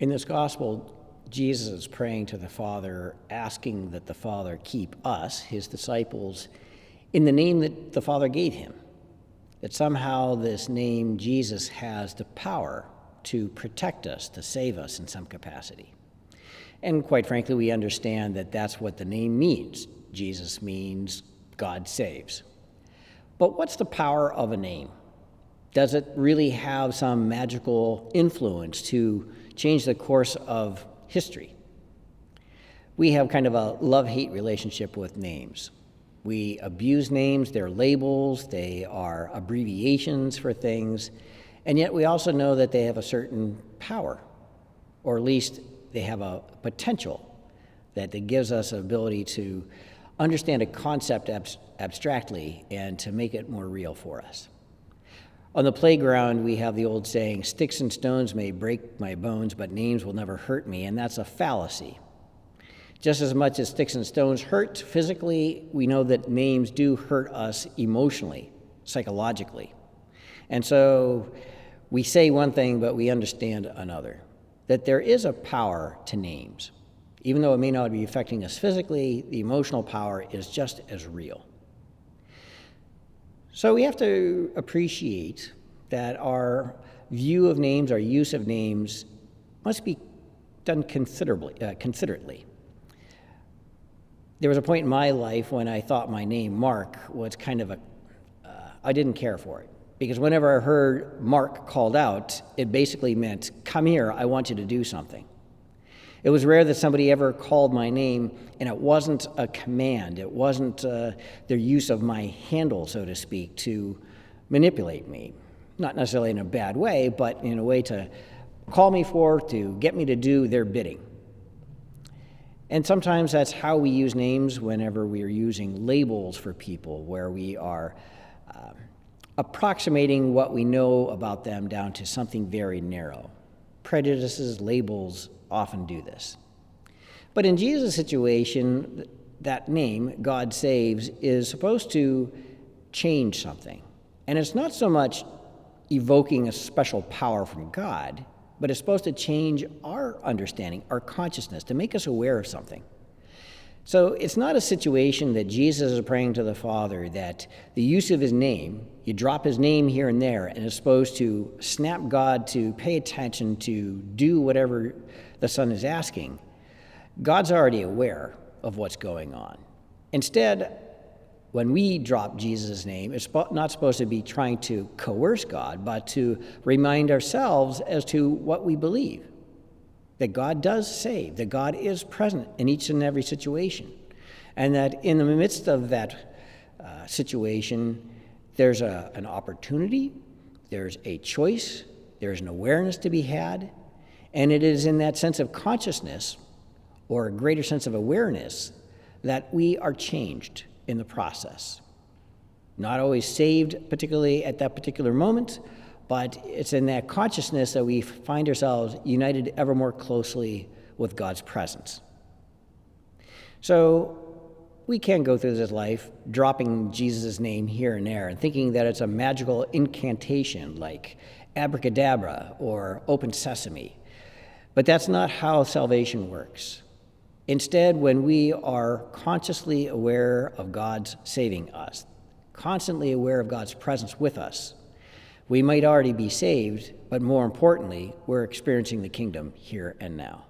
In this gospel, Jesus is praying to the Father, asking that the Father keep us, his disciples, in the name that the Father gave him. That somehow this name, Jesus, has the power to protect us, to save us in some capacity. And quite frankly, we understand that that's what the name means. Jesus means God saves. But what's the power of a name? Does it really have some magical influence to change the course of history? We have kind of a love-hate relationship with names. We abuse names, they're labels, they are abbreviations for things, and yet we also know that they have a certain power, or at least they have a potential that gives us an ability to understand a concept abstractly and to make it more real for us. On the playground, we have the old saying, "Sticks and stones may break my bones, but names will never hurt me," and that's a fallacy. Just as much as sticks and stones hurt physically, we know that names do hurt us emotionally, psychologically. And so we say one thing, but we understand another, that there is a power to names. Even though it may not be affecting us physically, the emotional power is just as real. So we have to appreciate that our view of names, our use of names, must be done considerately. There was a point in my life when I thought my name, Mark, was kind of I didn't care for it. Because whenever I heard Mark called out, it basically meant, "Come here, I want you to do something." It was rare that somebody ever called my name, and it wasn't a command. It wasn't their use of my handle, so to speak, to manipulate me. Not necessarily in a bad way, but in a way to call me to get me to do their bidding. And sometimes that's how we use names whenever we are using labels for people, where we are approximating what we know about them down to something very narrow. Prejudices, labels often do this. But in Jesus' situation, that name, God saves, is supposed to change something. And it's not so much evoking a special power from God, but it's supposed to change our understanding, our consciousness, to make us aware of something. So it's not a situation that Jesus is praying to the Father that the use of his name, you drop his name here and there, and it's supposed to snap God to pay attention to do whatever the Son is asking. God's already aware of what's going on. Instead, when we drop Jesus' name, it's not supposed to be trying to coerce God, but to remind ourselves as to what we believe. That God does save, that God is present in each and every situation, and that in the midst of that situation, there's an opportunity, there's a choice, there's an awareness to be had, and it is in that sense of consciousness, or a greater sense of awareness, that we are changed in the process. Not always saved, particularly at that particular moment, but it's in that consciousness that we find ourselves united ever more closely with God's presence. So we can't go through this life dropping Jesus' name here and there and thinking that it's a magical incantation like abracadabra or open sesame. But that's not how salvation works. Instead, when we are consciously aware of God's saving us, constantly aware of God's presence with us, we might already be saved, but more importantly, we're experiencing the kingdom here and now.